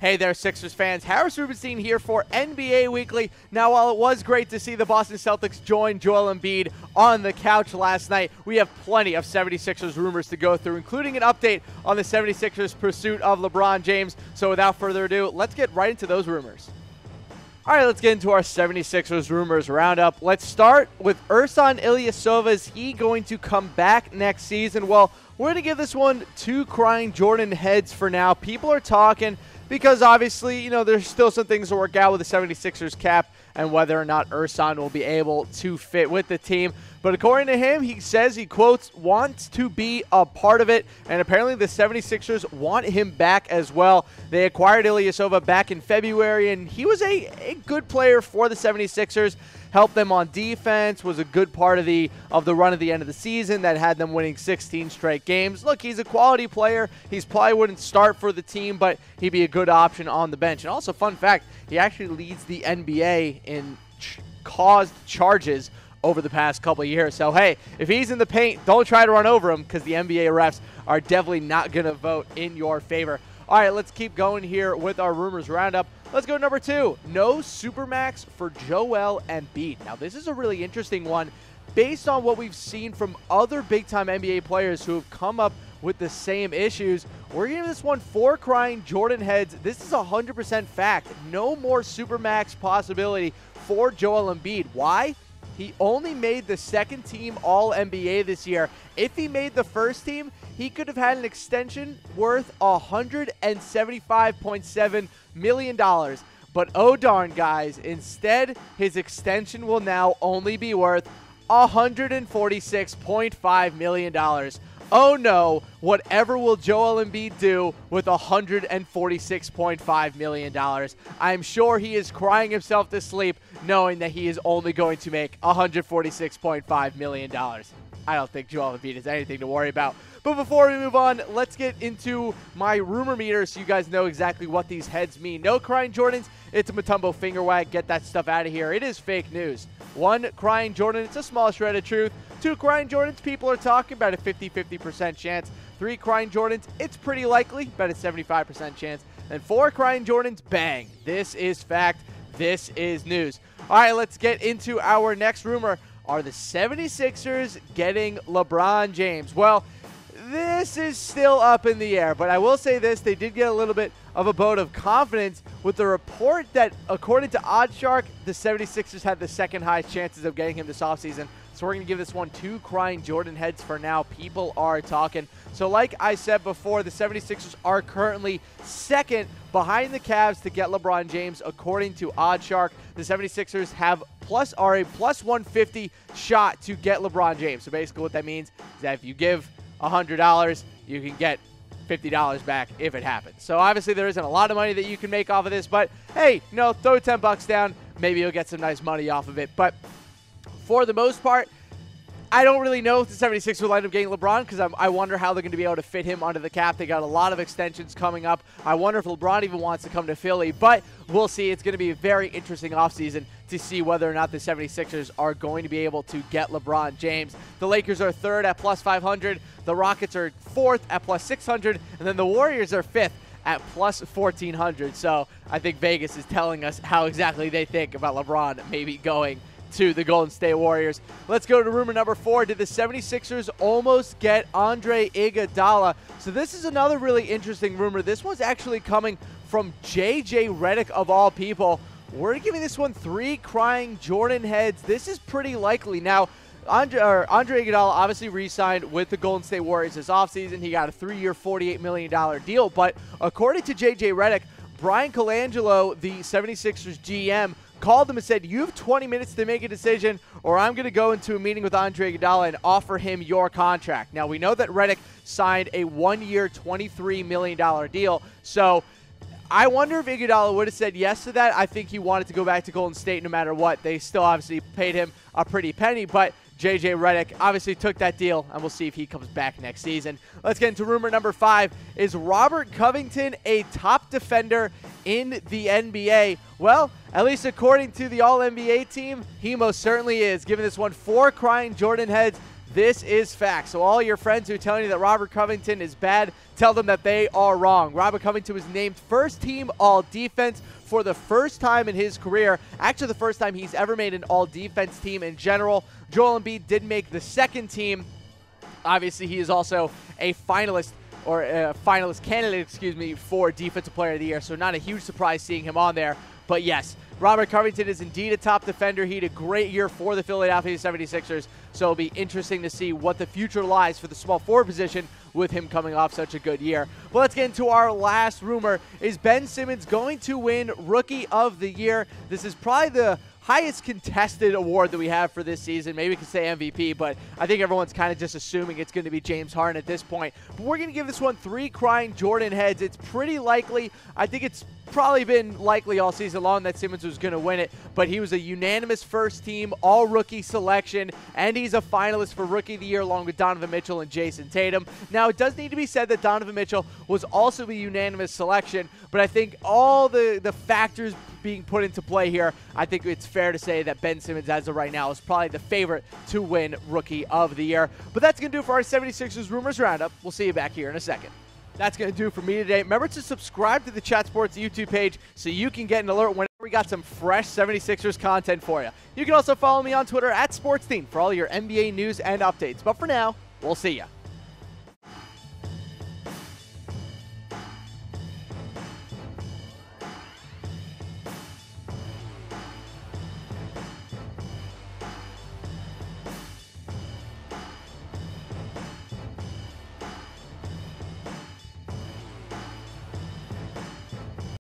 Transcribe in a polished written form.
Hey there, Sixers fans. Harris Rubenstein here for NBA Weekly. Now, while it was great to see the Boston Celtics join Joel Embiid on the couch last night, we have plenty of 76ers rumors to go through, including an update on the 76ers' pursuit of LeBron James. So without further ado, let's get right into those rumors. All right, let's get into our 76ers rumors roundup. Let's start with Ersan Ilyasova. Is he going to come back next season? Well, we're going to give this one two crying Jordan heads for now. People are talking because obviously, there's still some things to work out with the 76ers cap and whether or not Ersan will be able to fit with the team. But according to him, he says, he quotes, wants to be a part of it. And apparently the 76ers want him back as well. They acquired Ilyasova back in February, and he was a good player for the 76ers. Helped them on defense, was a good part of the run at the end of the season that had them winning 16 straight games. Look, he's a quality player. He's probably wouldn't start for the team, but he'd be a good option on the bench. And also, fun fact, he actually leads the NBA in caused charges over the past couple of years. So, hey, if he's in the paint, don't try to run over him because the NBA refs are definitely not going to vote in your favor. All right, let's keep going here with our rumors roundup. Let's go to number 2. No Supermax for Joel Embiid. Now, this is a really interesting one based on what we've seen from other big-time NBA players who have come up with the same issues. We're giving this one 4 crying Jordan heads. This is 100% fact. No more Supermax possibility for Joel Embiid. Why? He only made the second team All-NBA this year. If he made the first team, he could have had an extension worth $175.7 million. But oh darn, guys, instead, his extension will now only be worth $146.5 million. Oh no, whatever will Joel Embiid do with $146.5 million? I'm sure he is crying himself to sleep knowing that he is only going to make $146.5 million. I don't think Joel Embiid has anything to worry about. But before we move on, let's get into my rumor meter so you guys know exactly what these heads mean. No crying Jordans, it's a Mutombo finger wag. Get that stuff out of here. It is fake news. 1 crying Jordan, it's a small shred of truth. 2 crying Jordans, people are talking about a 50% chance. 3 crying Jordans, it's pretty likely, about a 75% chance. And 4 crying Jordans, bang. This is fact. This is news. All right, let's get into our next rumor. Are the 76ers getting LeBron James? Well, this is still up in the air, but I will say this. They did get a little bit of a vote of confidence with the report that, according to OddsShark, the 76ers had the second highest chances of getting him this offseason. So we're going to give this one 2 crying Jordan heads for now. People are talking. So like I said before, the 76ers are currently second behind the Cavs to get LeBron James. According to OddsShark, the 76ers have a plus 150 shot to get LeBron James. So basically what that means is that if you give $100, you can get $50 back if it happens. So obviously there isn't a lot of money that you can make off of this, but hey, throw $10 down, maybe you'll get some nice money off of it. But for the most part, I don't really know if the 76ers will end up getting LeBron because I wonder how they're going to be able to fit him under the cap. They got a lot of extensions coming up. I wonder if LeBron even wants to come to Philly, but we'll see. It's going to be a very interesting offseason to see whether or not the 76ers are going to be able to get LeBron James. The Lakers are 3rd at plus 500. The Rockets are 4th at plus 600. And then the Warriors are 5th at plus 1,400. So I think Vegas is telling us how exactly they think about LeBron maybe going to the Golden State Warriors. Let's go to rumor number 4. Did the 76ers almost get Andre Iguodala? So this is another really interesting rumor. This one's actually coming from J.J. Redick of all people. We're giving this one 3 crying Jordan heads. This is pretty likely. Now, Andre Iguodala obviously re-signed with the Golden State Warriors this offseason. He got a 3-year, $48 million deal. But according to J.J. Redick, Brian Colangelo, the 76ers GM, called him and said, you have 20 minutes to make a decision or I'm going to go into a meeting with Andre Iguodala and offer him your contract. Now, we know that Redick signed a 1-year, $23 million deal. So I wonder if Iguodala would have said yes to that. I think he wanted to go back to Golden State no matter what. They still obviously paid him a pretty penny, but J.J. Redick obviously took that deal, and we'll see if he comes back next season. Let's get into rumor number 5. Is Robert Covington a top defender in the NBA? Well, at least according to the All-NBA team, he most certainly is. Giving this one 4 crying Jordan heads. This is fact. So all your friends who are telling you that Robert Covington is bad, tell them that they are wrong. Robert Covington was named first team all-defense for the first time in his career. Actually, the first time he's ever made an all-defense team in general. Joel Embiid did make the second team. Obviously, he is also a finalist or a finalist candidate, for Defensive Player of the Year. So not a huge surprise seeing him on there. But yes, Robert Covington is indeed a top defender. He had a great year for the Philadelphia 76ers, so it'll be interesting to see what the future lies for the small forward position with him coming off such a good year. But let's get into our last rumor. Is Ben Simmons going to win Rookie of the Year? This is probably the highest contested award that we have for this season. Maybe we can say MVP, but I think everyone's kind of just assuming it's going to be James Harden at this point. But we're going to give this one 3 crying Jordan heads. It's pretty likely. I think it's probably been likely all season long that Simmons was going to win it, but he was a unanimous first team all-rookie selection, and he's a finalist for Rookie of the Year along with Donovan Mitchell and Jason Tatum. Now, it does need to be said that Donovan Mitchell was also a unanimous selection, but I think all the factors being put into play here, I think it's fair to say that Ben Simmons, as of right now, is probably the favorite to win Rookie of the Year. But that's going to do it for our 76ers Rumors Roundup. We'll see you back here in a second. That's going to do it for me today. Remember to subscribe to the Chat Sports YouTube page so you can get an alert whenever we got some fresh 76ers content for you. You can also follow me on Twitter @SportsTeam for all your NBA news and updates. But for now, we'll see ya.